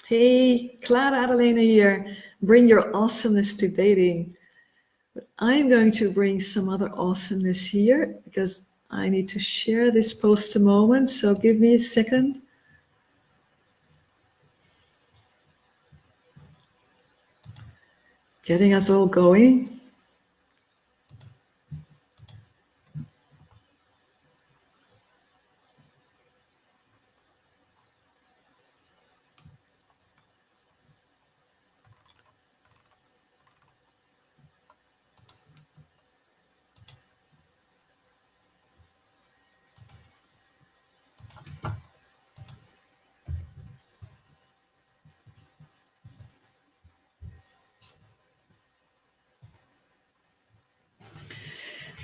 Hey, Klara, Adalena here. Bring your awesomeness to dating. But I'm going to bring some other awesomeness here because I need to share this post a moment. So give me a second. Getting us all going.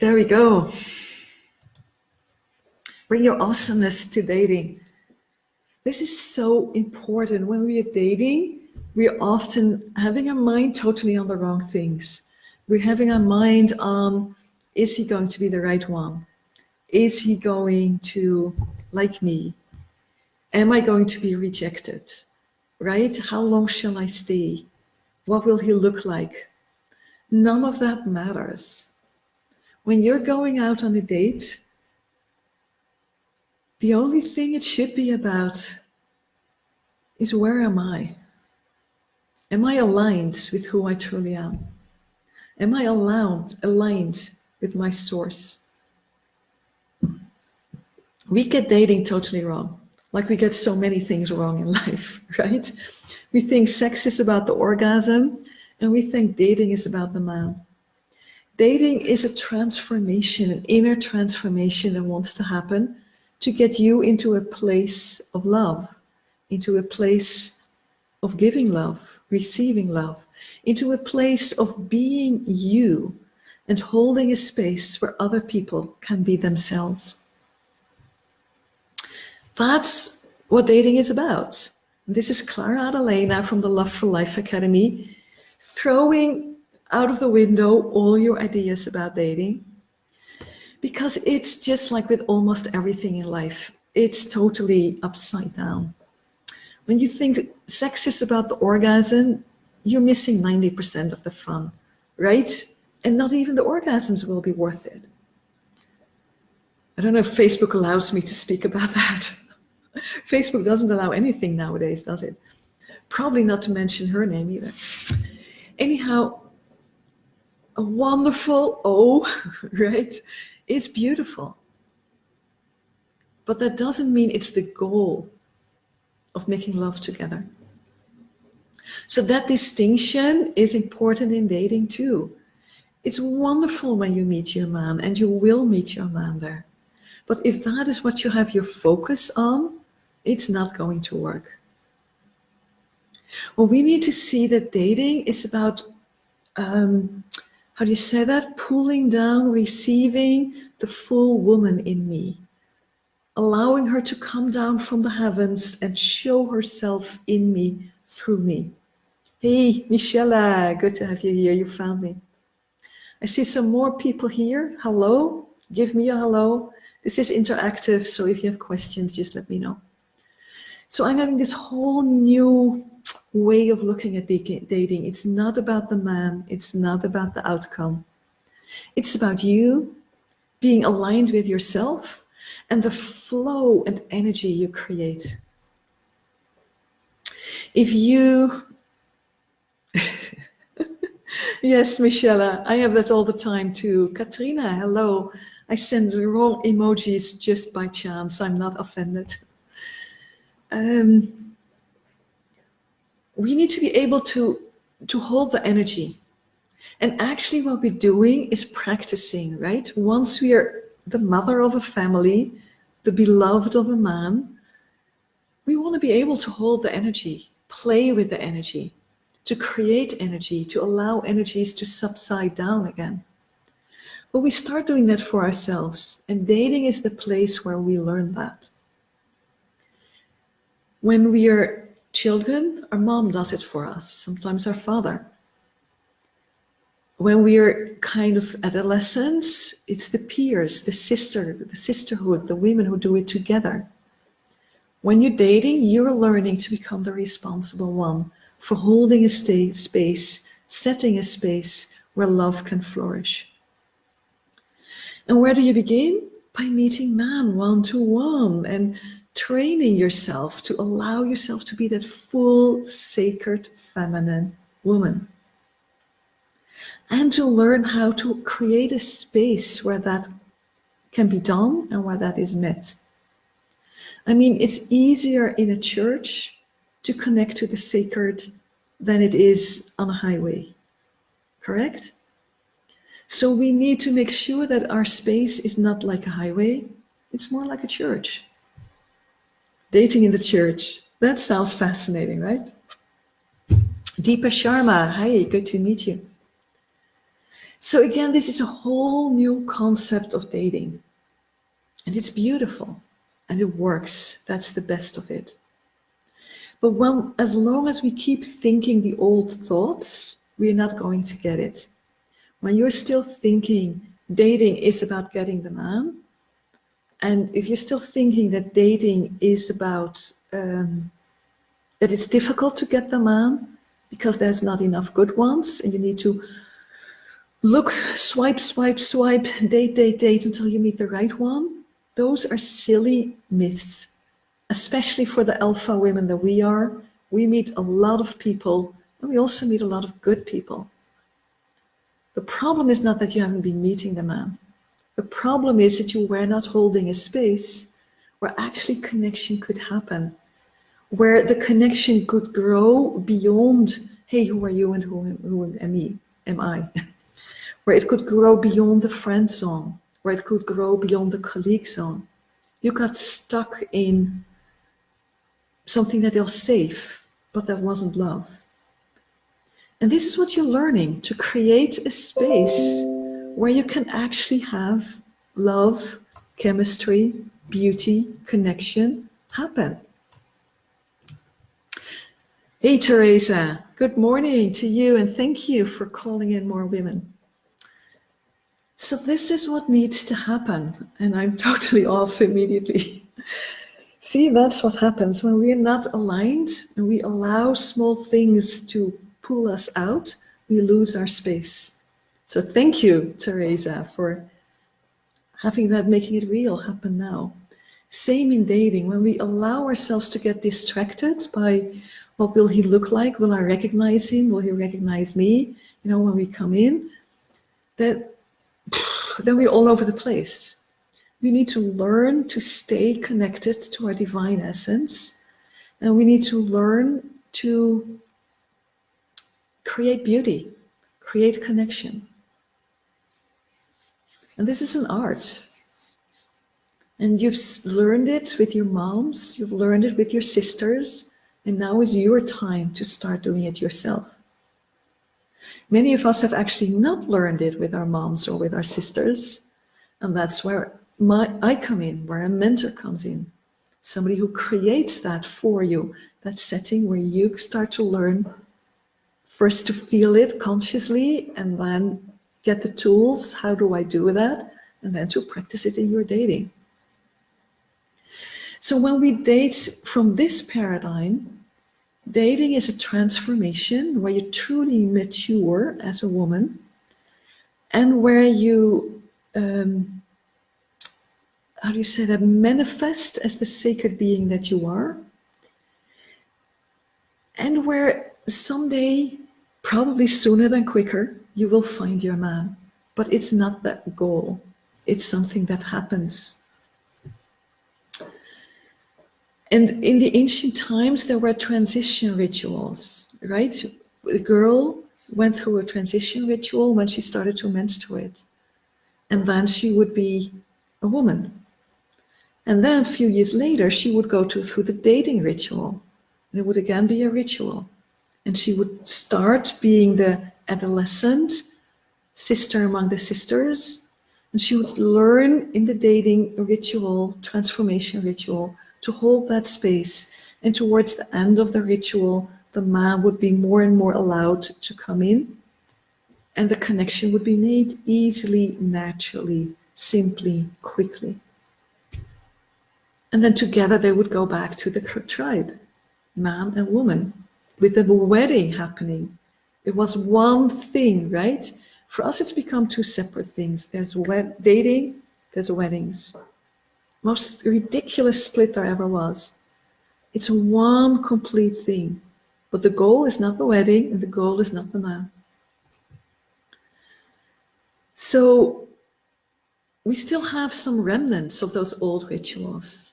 There we go. Bring your awesomeness to dating. This is so important. When we are dating, we're often having our mind totally on the wrong things. We're having our mind on, is he going to be the right one? Is he going to like me? Am I going to be rejected? Right? How long shall I stay? What will he look like? None of that matters. When you're going out on a date, the only thing it should be about is, where am I? Am I aligned with who I truly am? Am I aligned with my source? We get dating totally wrong, like we get so many things wrong in life, right? We think sex is about the orgasm, and we think dating is about the man. Dating is a transformation, an inner transformation that wants to happen to get you into a place of love, into a place of giving love, receiving love, into a place of being you and holding a space where other people can be themselves. That's what dating is about. This is Klara Adalena from the Love for Life Academy, throwing out of the window all your ideas about dating, because it's just like with almost everything in life, it's totally upside down. When you think sex is about the orgasm, you're missing 90% of the fun, right? And not even the orgasms will be worth it. I don't know if Facebook allows me to speak about that. Facebook doesn't allow anything nowadays, does it? Probably not to mention her name either. Anyhow, a wonderful O, right, is beautiful. But that doesn't mean it's the goal of making love together. So that distinction is important in dating too. It's wonderful when you meet your man, and you will meet your man there. But if that is what you have your focus on, it's not going to work. Well, we need to see that dating is about, how do you say that? Pulling down, receiving the full woman in me. Allowing her to come down from the heavens and show herself in me, through me. Hey, Michelle, good to have you here. You found me. I see some more people here. Hello, give me a hello. This is interactive, so if you have questions, just let me know. So I'm having this whole new way of looking at dating. It's not about the man. It's not about the outcome. It's about you being aligned with yourself and the flow and energy you create. If you, yes, Michelle, I have that all the time too. Katrina, hello. I send the wrong emojis just by chance. I'm not offended. We need to be able to hold the energy. And actually what we're doing is practicing, right? Once we are the mother of a family, the beloved of a man, we want to be able to hold the energy, play with the energy, to create energy, to allow energies to subside down again. But we start doing that for ourselves, and dating is the place where we learn that. When we are children, our mom does it for us, sometimes our father. When we are kind of adolescents, it's the peers, the sisterhood, the women who do it together. When you're dating, you're learning to become the responsible one for holding a space, setting a space where love can flourish. And where do you begin? By meeting man one-to-one and training yourself to allow yourself to be that full, sacred, feminine woman. And to learn how to create a space where that can be done and where that is met. I mean, it's easier in a church to connect to the sacred than it is on a highway, correct? So we need to make sure that our space is not like a highway, it's more like a church. Dating in the church, that sounds fascinating, right? Deepa Sharma, hi, good to meet you. So again, this is a whole new concept of dating. And it's beautiful and it works. That's the best of it. But as long as we keep thinking the old thoughts, we're not going to get it. When you're still thinking dating is about getting the man, and if you're still thinking that dating is about that it's difficult to get the man because there's not enough good ones and you need to look, swipe, date until you meet the right one, those are silly myths, especially for the alpha women that we are. We meet a lot of people and we also meet a lot of good people. The problem is not that you haven't been meeting the man. The problem is that you were not holding a space where actually connection could happen, where the connection could grow beyond, hey, who are you and who am I? Where it could grow beyond the friend zone, where it could grow beyond the colleague zone. You got stuck in something that was safe, but that wasn't love. And this is what you're learning, to create a space where you can actually have love, chemistry, beauty, connection happen. Hey, Teresa, good morning to you and thank you for calling in more women. So this is what needs to happen, and I'm totally off immediately. See, that's what happens when we are not aligned and we allow small things to pull us out, we lose our space. So thank you, Teresa, for having that, making it real happen now. Same in dating, when we allow ourselves to get distracted by what will he look like? Will I recognize him? Will he recognize me? You know, when we come in, then we're all over the place. We need to learn to stay connected to our divine essence, and we need to learn to create beauty, create connection. And this is an art. And you've learned it with your moms, you've learned it with your sisters, and now is your time to start doing it yourself. Many of us have actually not learned it with our moms or with our sisters, and that's where I come in, where a mentor comes in. Somebody who creates that for you, that setting where you start to learn first to feel it consciously and then get the tools, how do I do that? And then to practice it in your dating. So when we date from this paradigm, dating is a transformation where you truly mature as a woman and where you, how do you say that, manifest as the sacred being that you are, and where someday, probably sooner than quicker, you will find your man. But it's not that goal. It's something that happens. And in the ancient times, there were transition rituals, right? The girl went through a transition ritual when she started to menstruate. And then she would be a woman. And then a few years later, she would go through the dating ritual. There would again be a ritual. And she would start being the adolescent sister among the sisters. And she would learn in the dating ritual, transformation ritual, to hold that space. And towards the end of the ritual, the man would be more and more allowed to come in. And the connection would be made easily, naturally, simply, quickly. And then together they would go back to the tribe, man and woman, with the wedding happening. It was one thing, right? For us, it's become two separate things. There's dating, there's weddings. Most ridiculous split there ever was. It's one complete thing. But the goal is not the wedding, and the goal is not the man. So we still have some remnants of those old rituals.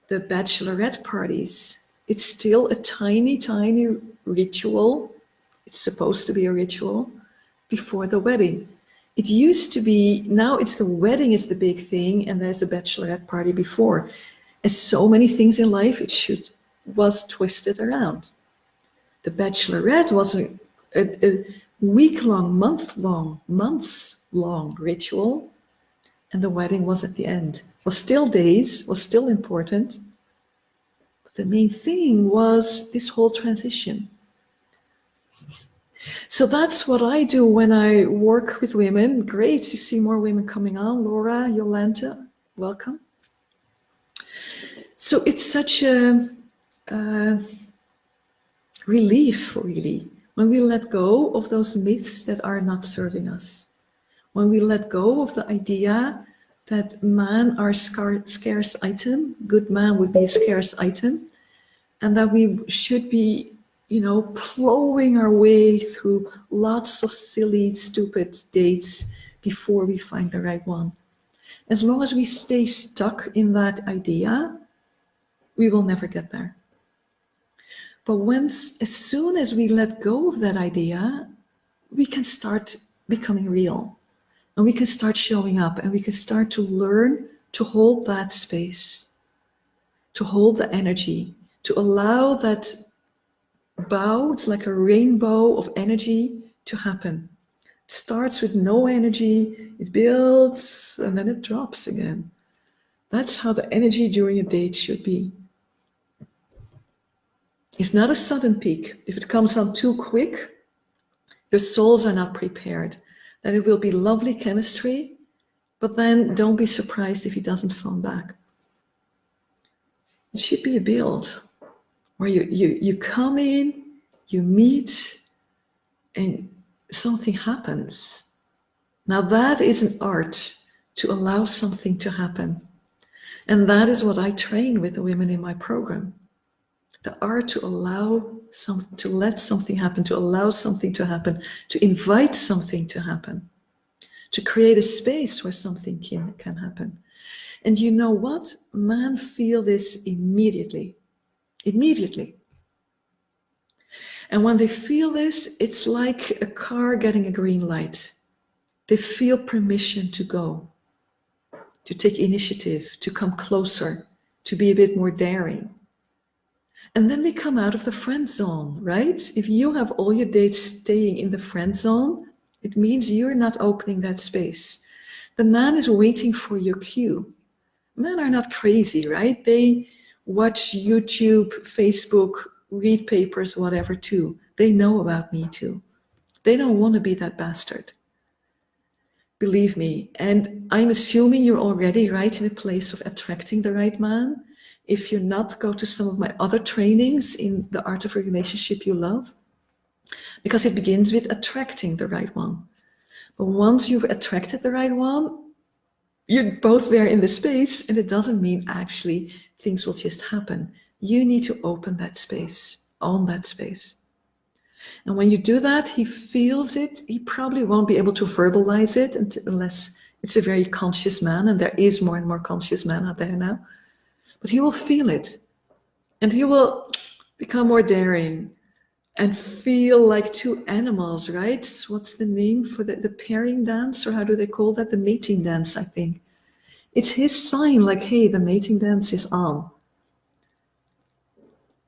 The bachelorette parties, it's still a tiny, tiny ritual. It's supposed to be a ritual before the wedding. It used to be, now it's the wedding is the big thing, and there's a bachelorette party before. As so many things in life, was twisted around. The bachelorette was a week-long, months-long ritual, and the wedding was at the end. Was still days, was still important. But the main thing was this whole transition. So that's what I do when I work with women. Great to see more women coming on. Laura, Yolanta, welcome. So it's such a relief, really, when we let go of those myths that are not serving us. When we let go of the idea that man are scarce item, good man would be a scarce item, and that we should be, plowing our way through lots of silly, stupid dates before we find the right one. As long as we stay stuck in that idea, we will never get there. But as soon as we let go of that idea, we can start becoming real. And we can start showing up, and we can start to learn to hold that space, to hold the energy, to allow that bow, it's like a rainbow of energy, to happen. It starts with no energy, it builds, and then it drops again. That's how the energy during a date should be. It's not a sudden peak. If it comes on too quick, their souls are not prepared. Then it will be lovely chemistry, but then don't be surprised if he doesn't phone back. It should be a build where you come in, you meet, and something happens. Now that is an art, to allow something to happen. And that is what I train with the women in my program. The art to to let something happen, to allow something to happen, to invite something to happen, to create a space where something can happen. And you know what? Men feel this immediately. And when they feel this, it's like a car getting a green light. They feel permission to go, to take initiative, to come closer, to be a bit more daring. And then they come out of the friend zone, right? If you have all your dates staying in the friend zone, it means you're not opening that space. The man is waiting for your cue. Men are not crazy, right? They watch YouTube, Facebook, read papers, whatever too. They know about me too. They don't want to be that bastard. Believe me. And I'm assuming you're already right in a place of attracting the right man. If you're not, go to some of my other trainings in the art of a relationship you love, because it begins with attracting the right one. But once you've attracted the right one, you're both there in the space, and it doesn't mean actually things will just happen. You need to open that space, own that space. And when you do that, he feels it. He probably won't be able to verbalize it unless it's a very conscious man, and there is more and more conscious men out there now. But he will feel it, and he will become more daring and feel like two animals, right? What's the name for the pairing dance, or how do they call that? The mating dance, I think. It's his sign, like, hey, the mating dance is on.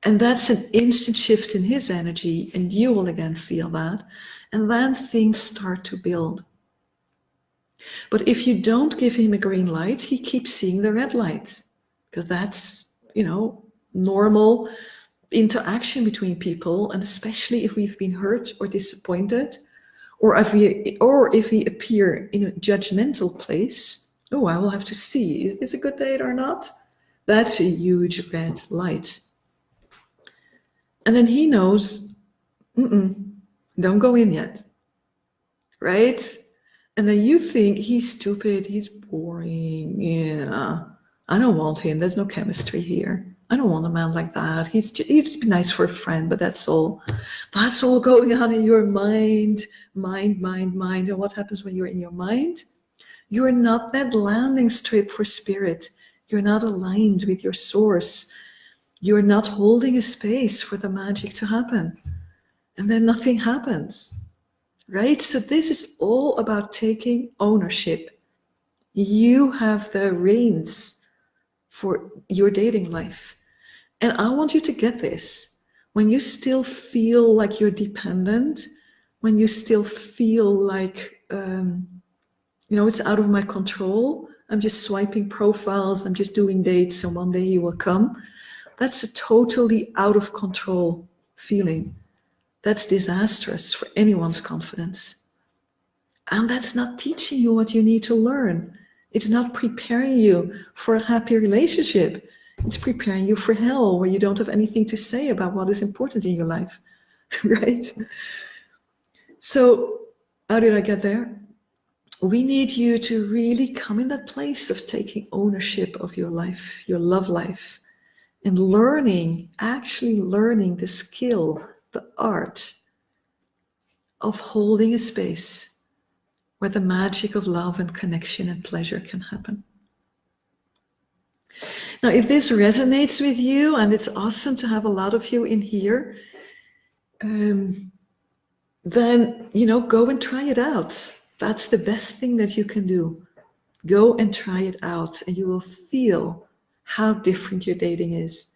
And that's an instant shift in his energy, and you will again feel that. And then things start to build. But if you don't give him a green light, he keeps seeing the red light. Because that's, normal interaction between people, and especially if we've been hurt or disappointed, or if we appear in a judgmental place. Oh, I will have to see, is this a good date or not? That's a huge red light. And then he knows, don't go in yet, right? And then you think he's stupid, he's boring, yeah. I don't want him, there's no chemistry here. I don't want a man like that. He'd just be nice for a friend, but that's all. That's all going on in your mind. And what happens when you're in your mind? You're not that landing strip for spirit. You're not aligned with your source. You're not holding a space for the magic to happen. And then nothing happens, right? So this is all about taking ownership. You have the reins for your dating life. And I want you to get this. When you still feel like you're dependent, when you still feel like, it's out of my control, I'm just swiping profiles, I'm just doing dates, and one day he will come. That's a totally out of control feeling. That's disastrous for anyone's confidence. And that's not teaching you what you need to learn. It's not preparing you for a happy relationship. It's preparing you for hell, where you don't have anything to say about what is important in your life, right? So how did I get there? We need you to really come in that place of taking ownership of your life, your love life, and actually learning the skill, the art of holding a space where the magic of love and connection and pleasure can happen. Now, if this resonates with you, and it's awesome to have a lot of you in here, then, go and try it out. That's the best thing that you can do. Go and try it out, and you will feel how different your dating is.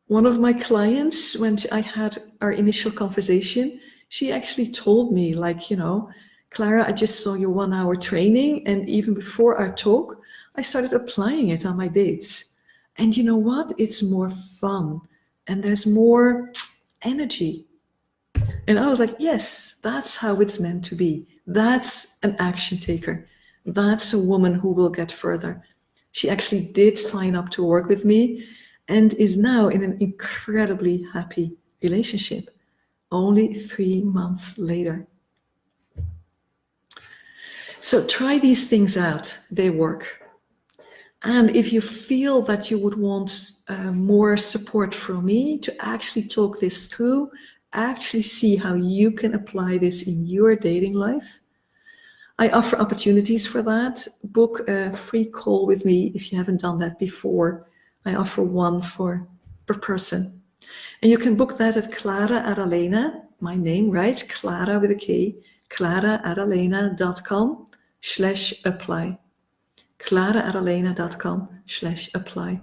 One of my clients, when I had our initial conversation, she actually told me, Klara, I just saw your 1 hour training, and even before our talk, I started applying it on my dates. And you know what? It's more fun, and there's more energy. And I was like, yes, that's how it's meant to be. That's an action taker. That's a woman who will get further. She actually did sign up to work with me and is now in an incredibly happy relationship, only 3 months later. So try these things out, they work. And if you feel that you would want more support from me to actually talk this through, actually see how you can apply this in your dating life, I offer opportunities for that. Book a free call with me if you haven't done that before. I offer one per person. And you can book that at Klara Adalena, my name, right? Klara with a K, klaraadalena.com/apply. klaraadalena.com/apply.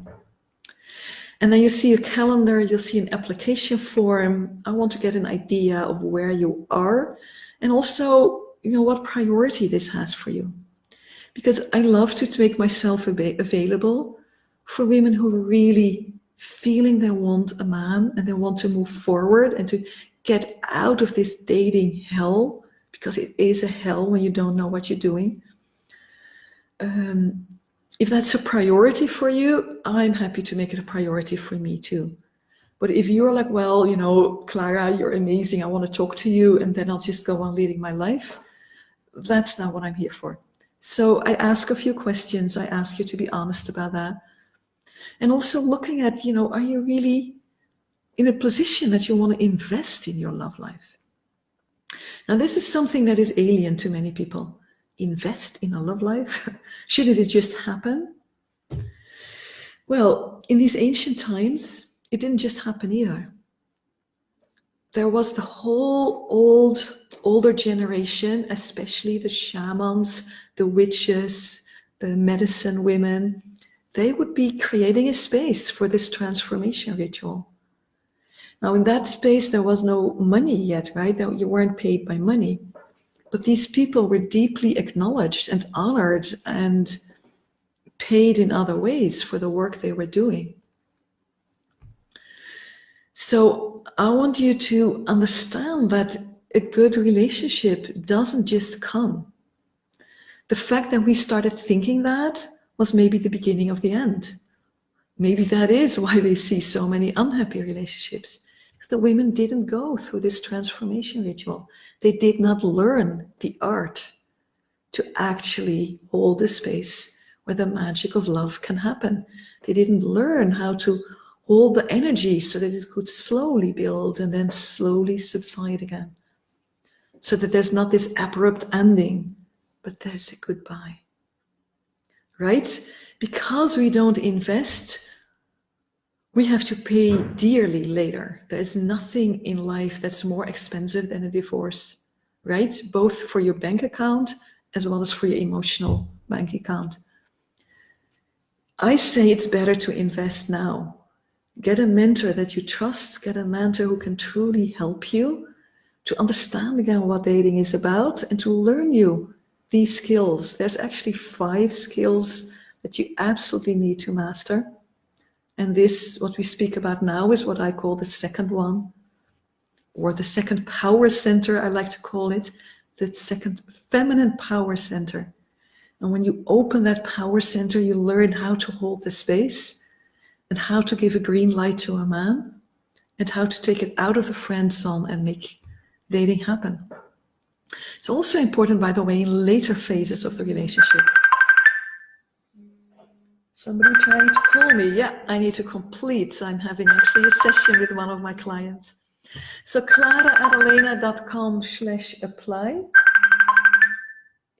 And then you see a calendar, you'll see an application form. I want to get an idea of where you are and also, what priority this has for you. Because I love to make myself available for women who are really feeling they want a man and they want to move forward and to get out of this dating hell, because it is a hell when you don't know what you're doing. If that's a priority for you, I'm happy to make it a priority for me too. But if you're like, well, Klara, you're amazing, I want to talk to you, and then I'll just go on leading my life, that's not what I'm here for. So I ask a few questions. I ask you to be honest about that. And also looking at, are you really in a position that you want to invest in your love life? Now, this is something that is alien to many people. Invest in a love life? Shouldn't it just happen? Well, in these ancient times, it didn't just happen either. There was the whole older generation, especially the shamans, the witches, the medicine women. They would be creating a space for this transformation ritual. Now, in that space, there was no money yet, right? You weren't paid by money. But these people were deeply acknowledged and honored and paid in other ways for the work they were doing. So I want you to understand that a good relationship doesn't just come. The fact that we started thinking that was maybe the beginning of the end. Maybe that is why we see so many unhappy relationships, because the women didn't go through this transformation ritual. They did not learn the art to actually hold the space where the magic of love can happen. They didn't learn how to hold the energy so that it could slowly build and then slowly subside again. So that there's not this abrupt ending, but there's a goodbye. Right? Because we don't invest, we have to pay dearly later. There is nothing in life that's more expensive than a divorce, right? Both for your bank account as well as for your emotional bank account. I say it's better to invest now. Get a mentor that you trust, get a mentor who can truly help you to understand again what dating is about and to learn you these skills. There's actually 5 skills that you absolutely need to master. And this, what we speak about now, is what I call the second one, or the second power center, I like to call it, the second feminine power center. And when you open that power center, you learn how to hold the space and how to give a green light to a man and how to take it out of the friend zone and make dating happen. It's also important, by the way, in later phases of the relationship. Somebody trying to call me. Yeah, I need to complete. I'm having actually a session with one of my clients. So KlaraAdalena.com/apply.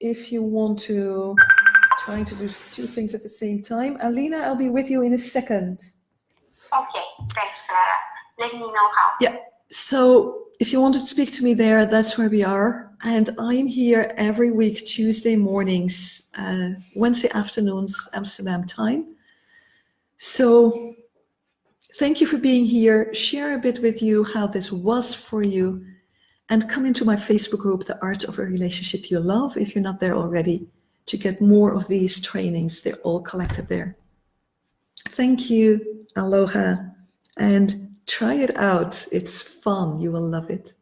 If you want to try to do 2 things at the same time. Alina, I'll be with you in a second. Okay, thanks, Klara. Let me know how. Yeah, so if you want to speak to me there, that's where we are. And I'm here every week, Tuesday mornings, Wednesday afternoons, Amsterdam time. So thank you for being here. Share a bit with you how this was for you. And come into my Facebook group, The Art of a Relationship You Love, if you're not there already, to get more of these trainings. They're all collected there. Thank you. Aloha. And try it out. It's fun. You will love it.